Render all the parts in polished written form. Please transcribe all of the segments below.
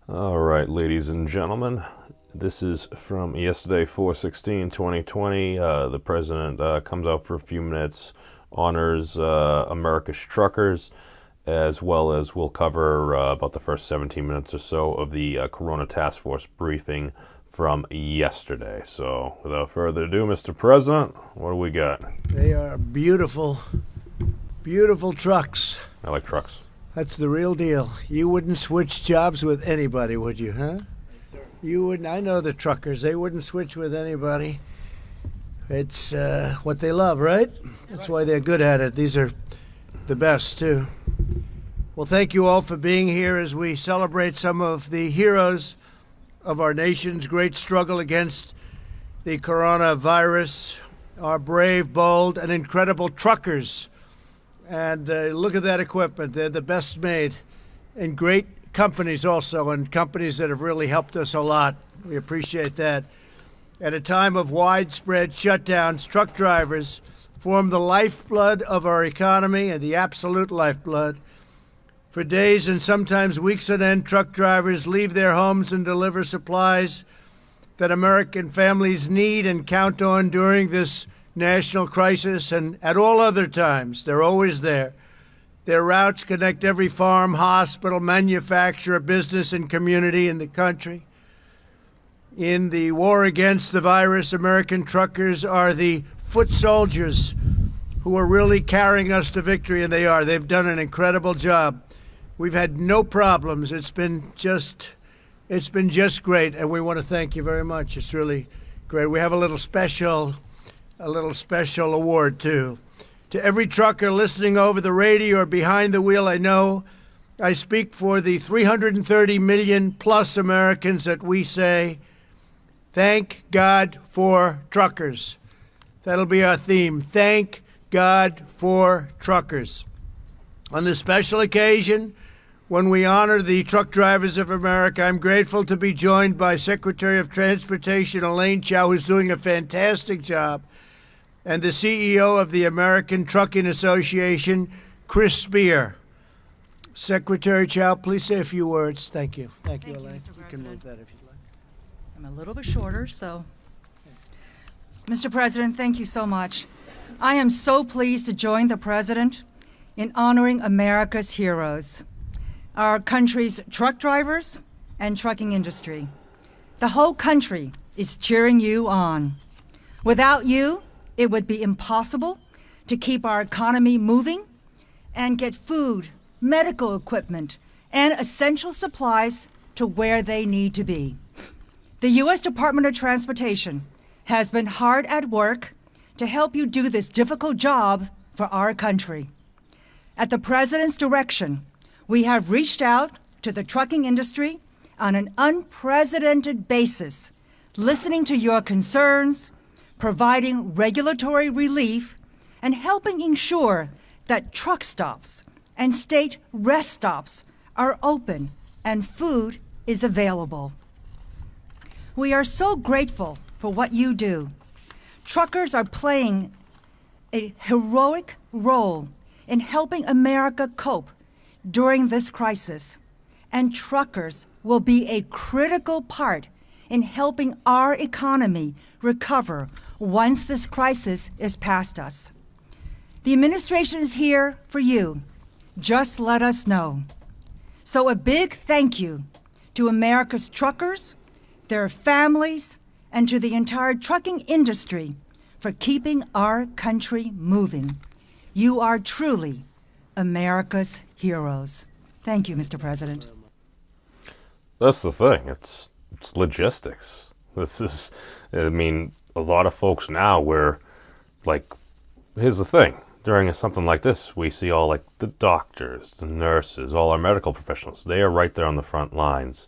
All right, ladies and gentlemen, this is from yesterday, 4/16/2020. The president comes out for a few minutes, honors America's truckers, as well as we'll cover about the first 17 minutes or so of the Corona Task Force briefing from yesterday. So, without further ado, Mr. President, what do we got? They are beautiful, beautiful trucks. I like trucks. That's the real deal. You wouldn't switch jobs with anybody, would you, huh? You wouldn't. I know the truckers. They wouldn't switch with anybody. It's what they love, right? That's why they're good at it. These are the best, too. Well, thank you all for being here as we celebrate some of the heroes of our nation's great struggle against the coronavirus, our brave, bold, and incredible truckers. And look at that equipment. They're the best made. And great companies also, and companies that have really helped us a lot. We appreciate that. At a time of widespread shutdowns, truck drivers form the lifeblood of our economy and the absolute lifeblood. For days and sometimes weeks on end, truck drivers leave their homes and deliver supplies that American families need and count on during this national crisis, and at all other times. They're always there. Their routes connect every farm, hospital, manufacturer, business, and community in the country. In the war against the virus, American truckers are the foot soldiers who are really carrying us to victory, and they are. They've done an incredible job. We've had no problems. It's been just great, and we want to thank you very much. It's really great. We have a little special award, too. To every trucker listening over the radio or behind the wheel, I know I speak for the 330 million plus Americans that we say, thank God for truckers. That'll be our theme. Thank God for truckers. On this special occasion, when we honor the truck drivers of America, I'm grateful to be joined by Secretary of Transportation Elaine Chao, who's doing a fantastic job, and the CEO of the American Trucking Association, Chris Spear. Secretary Chao, please say a few words. Thank you. Thank you, Elaine. Mr. You can move President. that if you'd like. I'm a little bit shorter, so. Mr. President, thank you so much. I am so pleased to join the President in honoring America's heroes, our country's truck drivers and trucking industry. The whole country is cheering you on. Without you, it would be impossible to keep our economy moving and get food, medical equipment, and essential supplies to where they need to be. The U.S. Department of Transportation has been hard at work to help you do this difficult job for our country. At the President's direction, we have reached out to the trucking industry on an unprecedented basis, listening to your concerns, providing regulatory relief, and helping ensure that truck stops and state rest stops are open and food is available. We are so grateful for what you do. Truckers are playing a heroic role in helping America cope during this crisis, and truckers will be a critical part in helping our economy recover once this crisis is past us. The administration is here for you. Just let us know. So a big thank you to America's truckers, their families, and to the entire trucking industry for keeping our country moving. You are truly America's heroes. Thank you, Mr. President. That's the thing. It's logistics. A lot of folks now here's the thing. During something like this, we see all the doctors, the nurses, all our medical professionals. They are right there on the front lines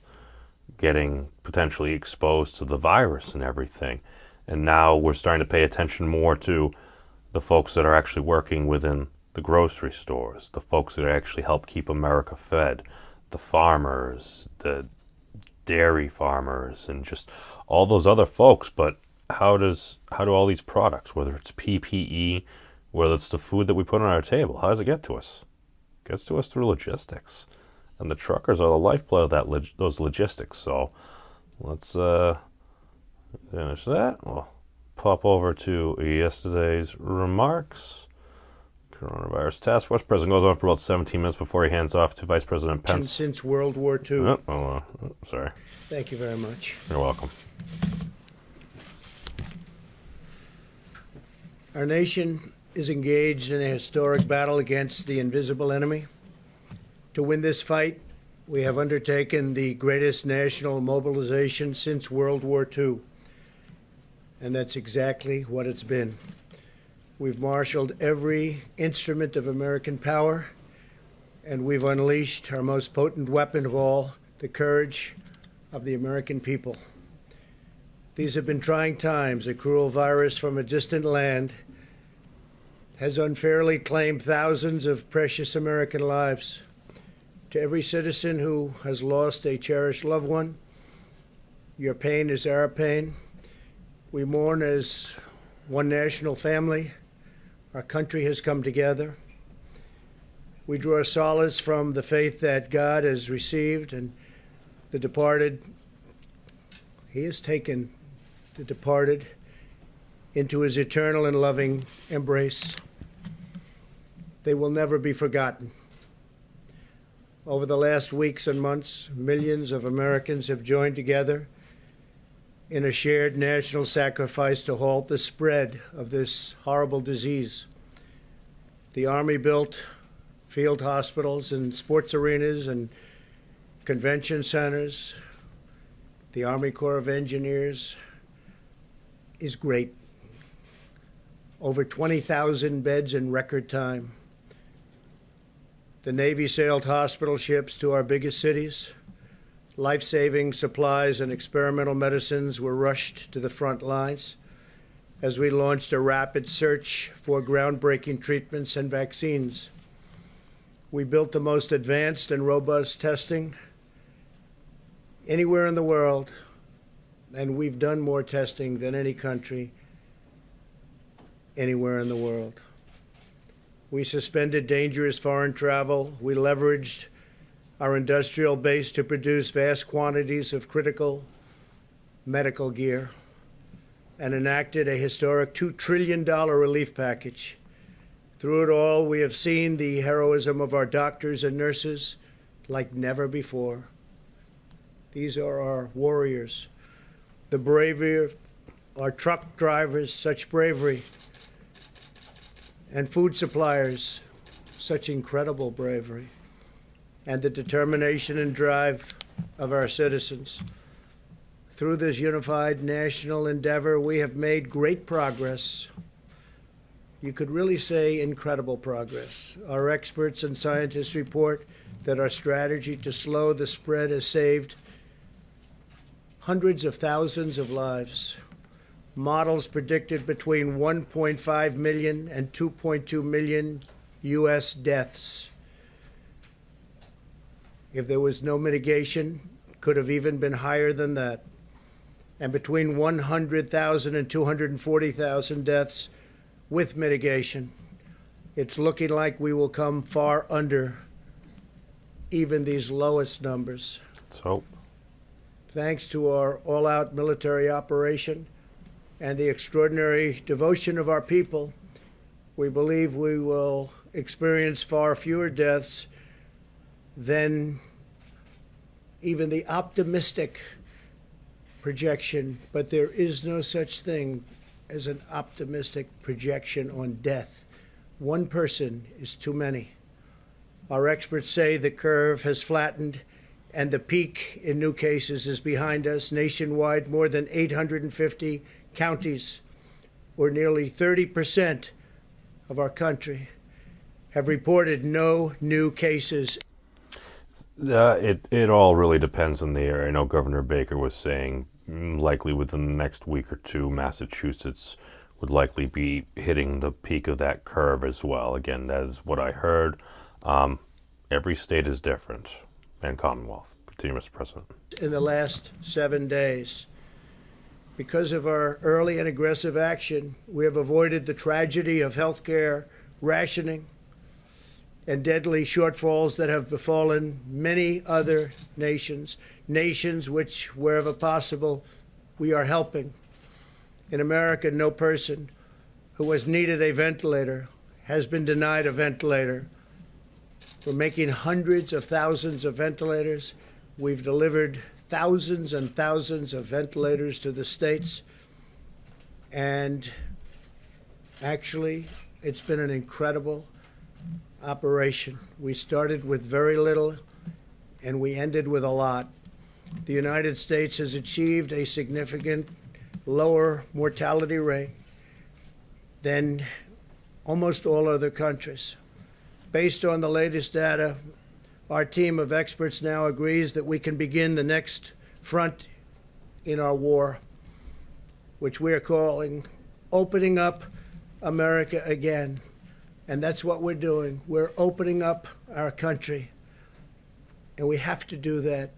getting potentially exposed to the virus and everything. And now we're starting to pay attention more to the folks that are actually working within the grocery stores, the folks that actually help keep America fed, the farmers, the dairy farmers, and just all those other folks. But how do all these products, whether it's PPE, whether it's the food that we put on our table, how does it get to us? It gets to us through logistics. And the truckers are the lifeblood of those logistics. So let's finish that. We'll pop over to yesterday's remarks. Coronavirus Task Force. President goes on for about 17 minutes before he hands off to Vice President Pence. Since World War II. Sorry. Thank you very much. You're welcome. Our nation is engaged in a historic battle against the invisible enemy. To win this fight, we have undertaken the greatest national mobilization since World War II. And that's exactly what it's been. We've marshaled every instrument of American power, and we've unleashed our most potent weapon of all, the courage of the American people. These have been trying times. A cruel virus from a distant land has unfairly claimed thousands of precious American lives. To every citizen who has lost a cherished loved one, your pain is our pain. We mourn as one national family. Our country has come together. We draw solace from the faith that God has received, and the departed, He has taken the departed into His eternal and loving embrace. They will never be forgotten. Over the last weeks and months, millions of Americans have joined together in a shared national sacrifice to halt the spread of this horrible disease. The Army built field hospitals and sports arenas and convention centers. The Army Corps of Engineers is great. Over 20,000 beds in record time. The Navy sailed hospital ships to our biggest cities. Life-saving supplies and experimental medicines were rushed to the front lines as we launched a rapid search for groundbreaking treatments and vaccines. We built the most advanced and robust testing anywhere in the world, and we've done more testing than any country anywhere in the world. We suspended dangerous foreign travel. We leveraged our industrial base to produce vast quantities of critical medical gear and enacted a historic $2 trillion relief package. Through it all, we have seen the heroism of our doctors and nurses like never before. These are our warriors. The bravery of our truck drivers, such bravery, and food suppliers, such incredible bravery, and the determination and drive of our citizens. Through this unified national endeavor, we have made great progress. You could really say incredible progress. Our experts and scientists report that our strategy to slow the spread has saved hundreds of thousands of lives. Models predicted between 1.5 million and 2.2 million U.S. deaths. If there was no mitigation, could have even been higher than that. And between 100,000 and 240,000 deaths with mitigation. It's looking like we will come far under even these lowest numbers. So, thanks to our all-out military operation and the extraordinary devotion of our people, we believe we will experience far fewer deaths than even the optimistic projection, but there is no such thing as an optimistic projection on death. One person is too many. Our experts say the curve has flattened and the peak in new cases is behind us. Nationwide, more than 850 counties, or nearly 30% of our country, have reported no new cases. It all really depends on the area. I know Governor Baker was saying likely within the next week or two, Massachusetts would likely be hitting the peak of that curve as well. Again, that is what I heard. Every state is different, and Commonwealth. Continue, Mr. President. In the last 7 days, because of our early and aggressive action, we have avoided the tragedy of healthcare rationing and deadly shortfalls that have befallen many other nations, nations which, wherever possible, we are helping. In America, no person who has needed a ventilator has been denied a ventilator. We're making hundreds of thousands of ventilators. We've delivered thousands and thousands of ventilators to the states. And actually, it's been an incredible operation. We started with very little, and we ended with a lot. The United States has achieved a significant lower mortality rate than almost all other countries. Based on the latest data, our team of experts now agrees that we can begin the next front in our war, which we are calling opening up America again. And that's what we're doing. We're opening up our country. And we have to do that.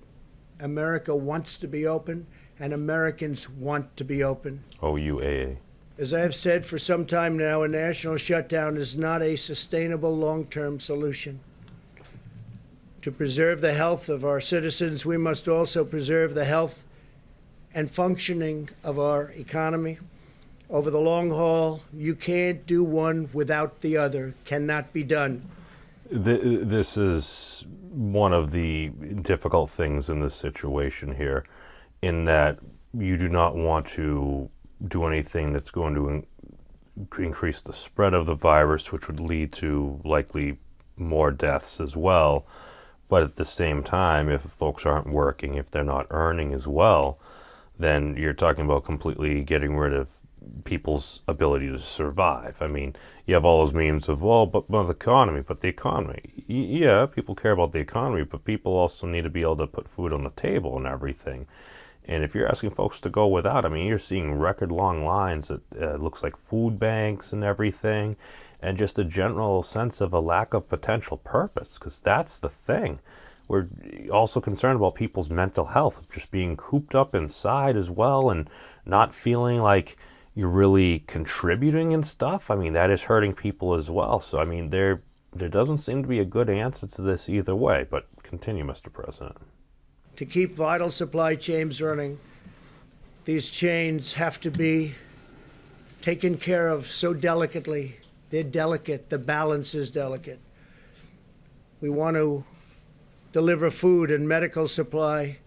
America wants to be open, and Americans want to be open. OUAA. As I have said for some time now, a national shutdown is not a sustainable long-term solution. To preserve the health of our citizens, we must also preserve the health and functioning of our economy. Over the long haul, you can't do one without the other. Cannot be done. This is one of the difficult things in this situation here, in that you do not want to do anything that's going to increase the spread of the virus, which would lead to likely more deaths as well. But at the same time, if folks aren't working, if they're not earning as well, then you're talking about completely getting rid of people's ability to survive. I mean, you have all those memes of, well, but the economy, but the economy. Yeah, people care about the economy, but people also need to be able to put food on the table and everything. And if you're asking folks to go without, I mean, you're seeing record long lines at looks like food banks and everything, and just a general sense of a lack of potential purpose, because that's the thing. We're also concerned about people's mental health, just being cooped up inside as well and not feeling like you're really contributing and stuff. I mean, that is hurting people as well. So, I mean, there doesn't seem to be a good answer to this either way, but continue, Mr. President. To keep vital supply chains running, these chains have to be taken care of so delicately. They're delicate. The balance is delicate. We want to deliver food and medical supply.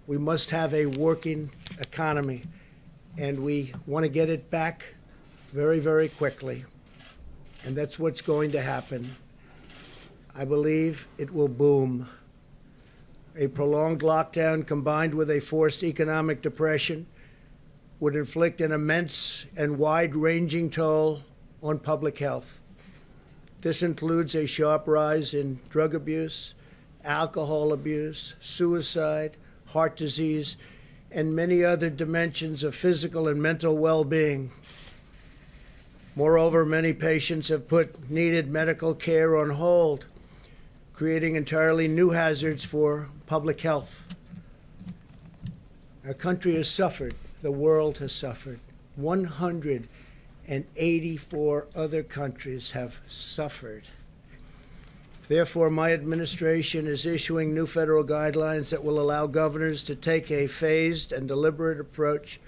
We must have a working economy, and we want to get it back very, very quickly. And that's what's going to happen. I believe it will boom. A prolonged lockdown combined with a forced economic depression would inflict an immense and wide-ranging toll on public health. This includes a sharp rise in drug abuse, alcohol abuse, suicide, heart disease, and many other dimensions of physical and mental well-being. Moreover, many patients have put needed medical care on hold, creating entirely new hazards for public health. Our country has suffered. The world has suffered. 184 other countries have suffered. Therefore, my administration is issuing new federal guidelines that will allow governors to take a phased and deliberate approach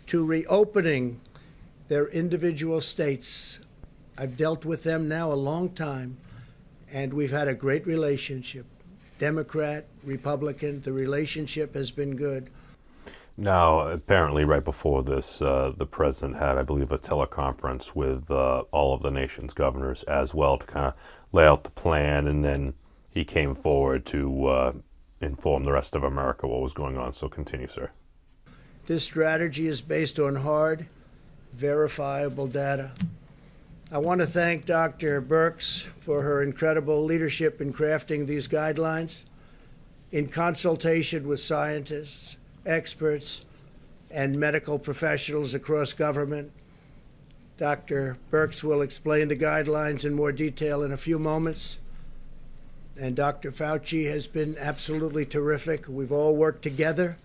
to reopening their individual states. I've dealt with them now a long time, and we've had a great relationship. Democrat, Republican, the relationship has been good. Now, apparently right before this, the president had, I believe, a teleconference with all of the nation's governors as well to kind of lay out the plan, and then he came forward to inform the rest of America what was going on. So continue, sir. This strategy is based on hard, verifiable data. I want to thank Dr. Birx for her incredible leadership in crafting these guidelines in consultation with scientists, experts, and medical professionals across government. Dr. Birx will explain the guidelines in more detail in a few moments. And Dr. Fauci has been absolutely terrific. We've all worked together,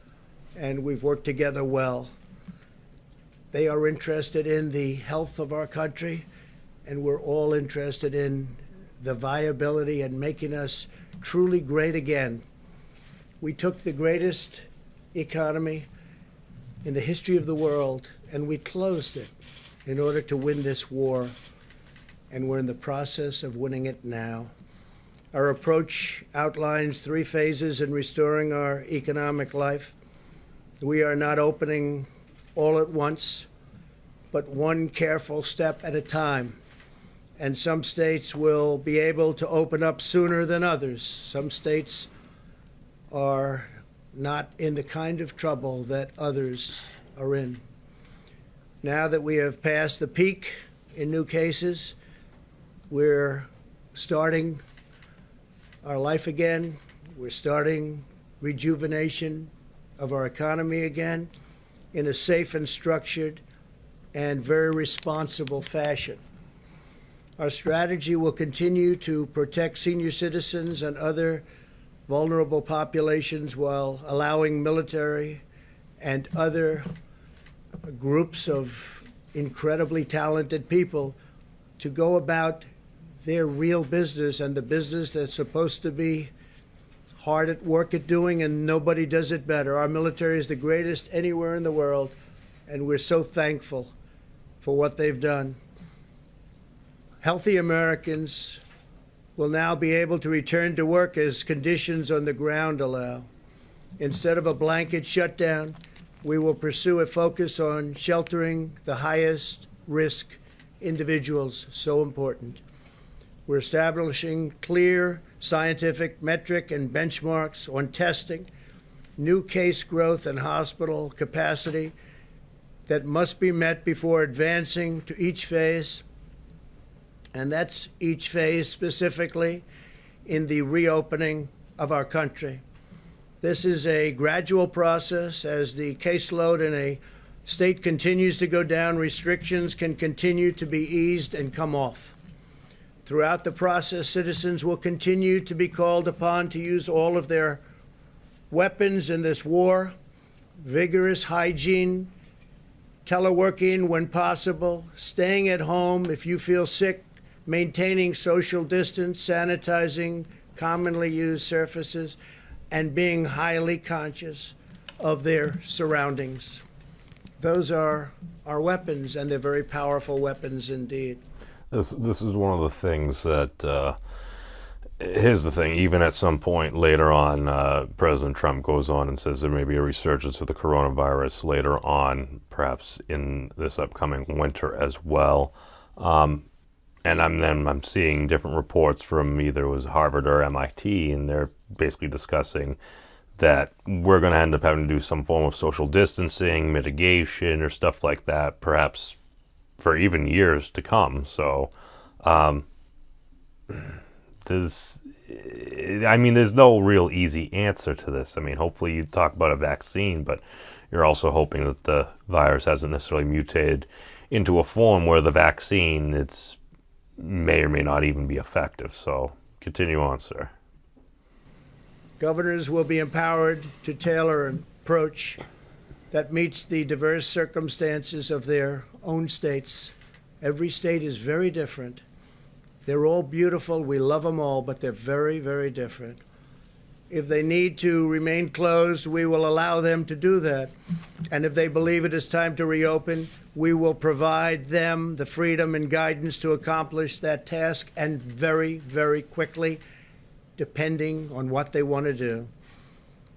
and we've worked together well. They are interested in the health of our country, and we're all interested in the viability and making us truly great again. We took the greatest economy in the history of the world and we closed it in order to win this war, and we're in the process of winning it now. Our approach outlines 3 phases in restoring our economic life. We are not opening all at once, but one careful step at a time. And some states will be able to open up sooner than others. Some states are not in the kind of trouble that others are in. Now that we have passed the peak in new cases, we're starting our life again. We're starting rejuvenation of our economy again in a safe and structured and very responsible fashion. Our strategy will continue to protect senior citizens and other vulnerable populations while allowing military and other groups of incredibly talented people to go about their real business and the business that's supposed to be hard at work at doing, and nobody does it better. Our military is the greatest anywhere in the world, and we're so thankful for what they've done. Healthy Americans will now be able to return to work as conditions on the ground allow. Instead of a blanket shutdown, we will pursue a focus on sheltering the highest risk individuals, so important. We're establishing clear scientific metric and benchmarks on testing, new case growth and hospital capacity that must be met before advancing to each phase. And that's each phase specifically in the reopening of our country. This is a gradual process. As the caseload in a state continues to go down, restrictions can continue to be eased and come off. Throughout the process, citizens will continue to be called upon to use all of their weapons in this war, vigorous hygiene, teleworking when possible, staying at home if you feel sick, maintaining social distance, sanitizing commonly used surfaces, and being highly conscious of their surroundings. Those are our weapons, and they're very powerful weapons indeed. This is one of the things that, here's the thing, even at some point later on, President Trump goes on and says there may be a resurgence of the coronavirus later on, perhaps in this upcoming winter as well. And I'm seeing different reports from either it was Harvard or MIT, and they're basically discussing that we're going to end up having to do some form of social distancing, mitigation, or stuff like that, perhaps for even years to come. So there's no real easy answer to this. I mean, hopefully you talk about a vaccine, but you're also hoping that the virus hasn't necessarily mutated into a form where the vaccine may or may not even be effective. So continue on, sir. Governors will be empowered to tailor an approach that meets the diverse circumstances of their own states. Every state is very different. They're all beautiful. We love them all, but they're very, very different. If they need to remain closed, we will allow them to do that. And if they believe it is time to reopen, we will provide them the freedom and guidance to accomplish that task, and very, very quickly, depending on what they want to do.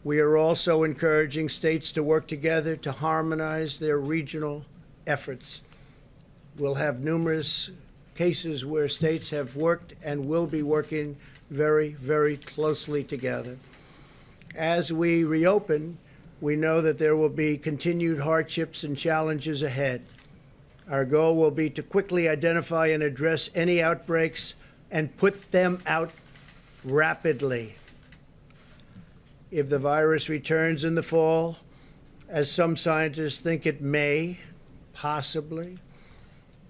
We are also encouraging states to work together to harmonize their regional efforts. We'll have numerous cases where states have worked and will be working very, very closely together. As we reopen, we know that there will be continued hardships and challenges ahead. Our goal will be to quickly identify and address any outbreaks and put them out rapidly. If the virus returns in the fall, as some scientists think it may, possibly,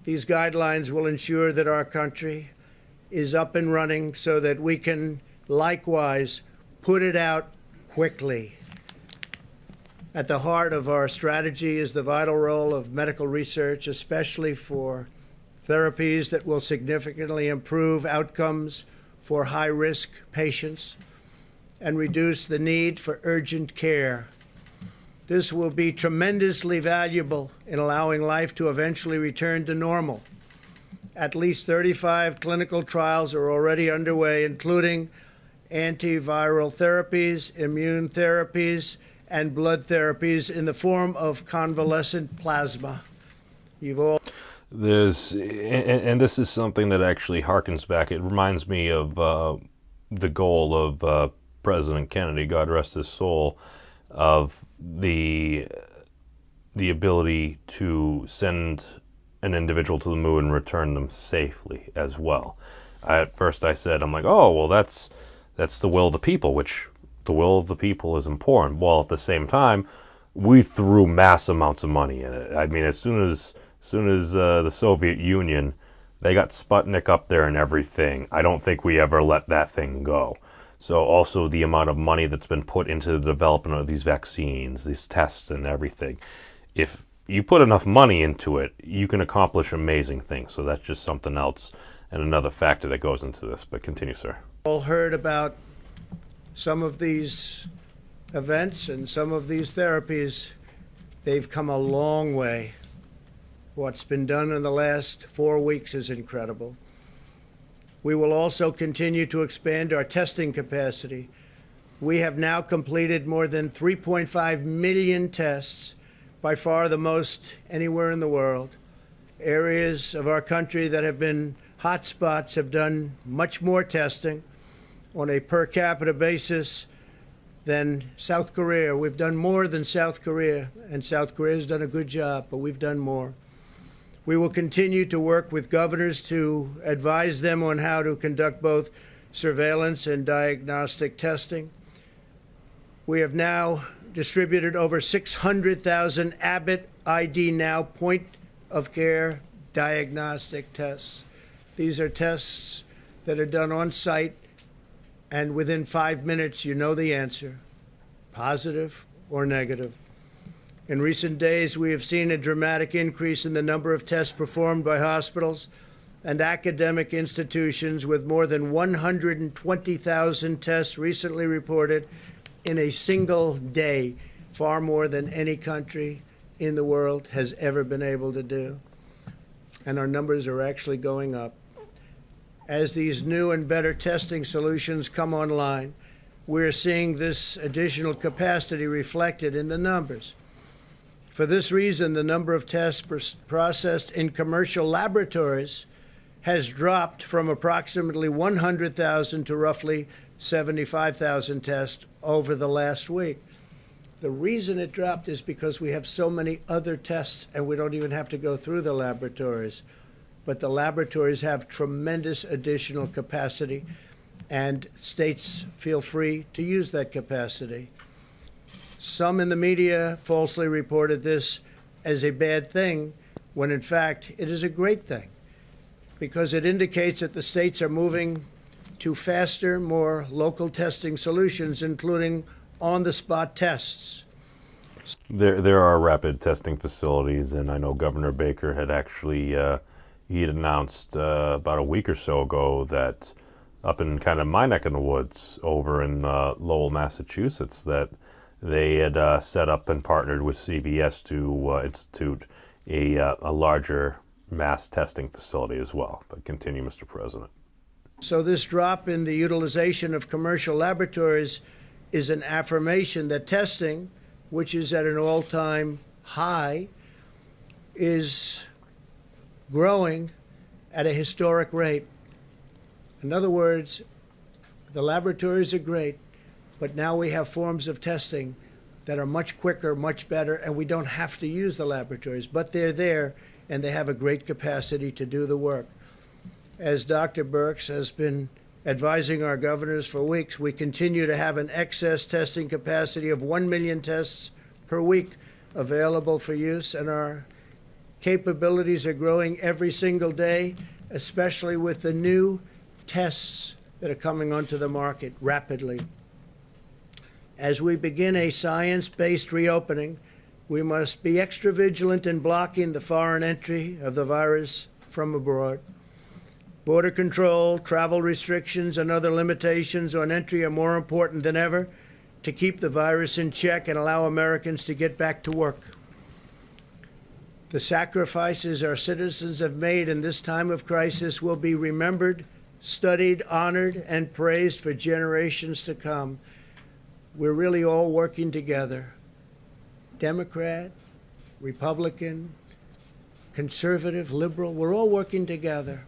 these guidelines will ensure that our country is up and running so that we can likewise put it out quickly. At the heart of our strategy is the vital role of medical research, especially for therapies that will significantly improve outcomes for high-risk patients and reduce the need for urgent care. This will be tremendously valuable in allowing life to eventually return to normal. At least 35 clinical trials are already underway, including antiviral therapies, immune therapies, and blood therapies in the form of convalescent plasma. You've all and this is something that actually harkens back. It reminds me of the goal of President Kennedy, God rest his soul, of the ability to send an individual to the moon and return them safely as well. At first I said, I'm like, oh, well, that's the will of the people, which the will of the people is important. While at the same time, we threw mass amounts of money in it. I mean, as soon as the Soviet Union, they got Sputnik up there and everything, I don't think we ever let that thing go. So also the amount of money that's been put into the development of these vaccines, these tests and everything. If you put enough money into it, you can accomplish amazing things. So that's just something else and another factor that goes into this. But continue, sir. All heard about some of these events and some of these therapies. They've come a long way. What's been done in the last 4 weeks is incredible. We will also continue to expand our testing capacity. We have now completed more than 3.5 million tests, by far the most anywhere in the world. Areas of our country that have been hotspots have done much more testing on a per capita basis than South Korea. We've done more than South Korea, and South Korea has done a good job, but we've done more. We will continue to work with governors to advise them on how to conduct both surveillance and diagnostic testing. We have now distributed over 600,000 Abbott ID Now point-of-care diagnostic tests. These are tests that are done on site, and within 5 minutes, you know the answer, positive or negative. In recent days, we have seen a dramatic increase in the number of tests performed by hospitals and academic institutions, with more than 120,000 tests recently reported in a single day, far more than any country in the world has ever been able to do. And our numbers are actually going up. As these new and better testing solutions come online, we're seeing this additional capacity reflected in the numbers. For this reason, the number of tests processed in commercial laboratories has dropped from approximately 100,000 to roughly 75,000 tests over the last week. The reason it dropped is because we have so many other tests and we don't even have to go through the laboratories. But the laboratories have tremendous additional capacity, and states feel free to use that capacity. Some in the media falsely reported this as a bad thing, when in fact it is a great thing, because it indicates that the states are moving to faster, more local testing solutions, including on-the-spot tests. There are rapid testing facilities, and I know Governor Baker had actually he had announced about a week or so ago that up in kind of my neck of the woods over in Lowell, Massachusetts, that they had set up and partnered with CVS to institute a larger mass testing facility as well. But continue, Mr. President. So this drop in the utilization of commercial laboratories is an affirmation that testing, which is at an all-time high, is growing at a historic rate. In other words, the laboratories are great, but now we have forms of testing that are much quicker, much better, and we don't have to use the laboratories, but they're there, and they have a great capacity to do the work. As Dr. Birx has been advising our governors for weeks, we continue to have an excess testing capacity of 1 million tests per week available for use, and our capabilities are growing every single day, especially with the new tests that are coming onto the market rapidly. As we begin a science-based reopening, we must be extra vigilant in blocking the foreign entry of the virus from abroad. Border control, travel restrictions, and other limitations on entry are more important than ever to keep the virus in check and allow Americans to get back to work. The sacrifices our citizens have made in this time of crisis will be remembered, studied, honored, and praised for generations to come. We're really all working together. Democrat, Republican, conservative, liberal, we're all working together.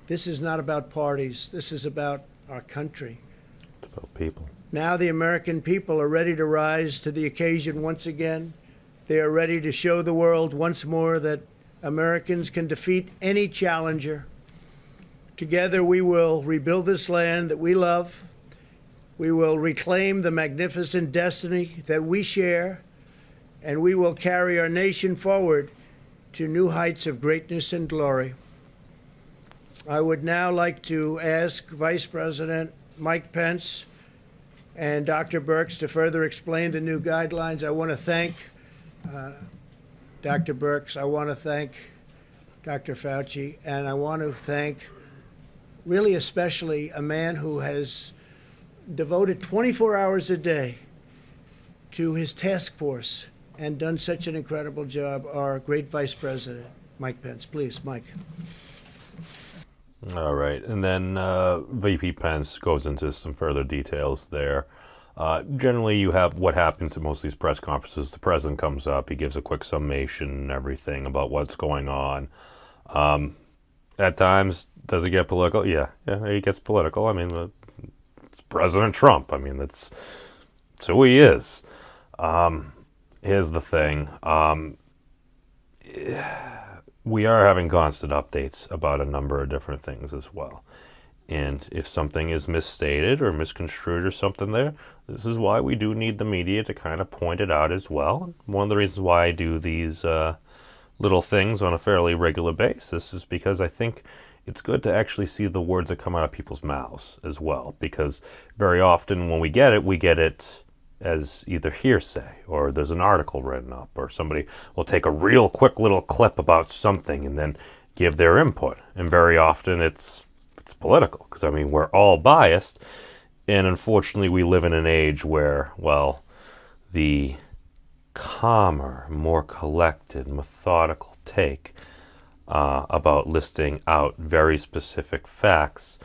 This is not about parties. This is about our country. It's about people. Now the American people are ready to rise to the occasion once again. They are ready to show the world once more that Americans can defeat any challenger. Together we will rebuild this land that we love. We will reclaim the magnificent destiny that we share, and we will carry our nation forward to new heights of greatness and glory. I would now like to ask Vice President Mike Pence and Dr. Birx to further explain the new guidelines. I want to thank Dr. Birx. I want to thank Dr. Fauci, and I want to thank really especially a man who has devoted 24 hours a day to his task force and done such an incredible job, our great Vice President, Mike Pence. Please, Mike. All right, and then VP Pence goes into some further details there. Generally, you have what happens at most of these press conferences. The president comes up, he gives a quick summation and everything about what's going on. At times, does it get political? Yeah, he gets political. I mean, it's President Trump. I mean, that's who he is. Here's the thing. We are having constant updates about a number of different things as well. And if something is misstated or misconstrued or something there, this is why we do need the media to kind of point it out as well. One of the reasons why I do these little things on a fairly regular basis is because I think it's good to actually see the words that come out of people's mouths as well. Because very often when we get it as either hearsay, or there's an article written up, or somebody will take a real quick little clip about something and then give their input. And very often it's political, because I mean, we're all biased, and unfortunately we live in an age where, well, the calmer, more collected, methodical take about listing out very specific facts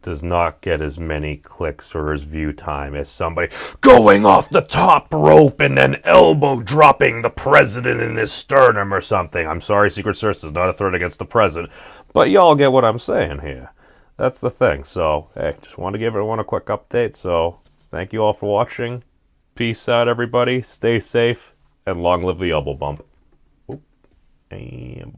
does not get as many clicks or as view time as somebody going off the top rope and then elbow dropping the president in his sternum or something. I'm sorry, Secret Service is not a threat against the president, but y'all get what I'm saying here. That's the thing. So, hey, just want to give everyone a quick update. So, thank you all for watching. Peace out, everybody. Stay safe, and long live the elbow bump. Oop. And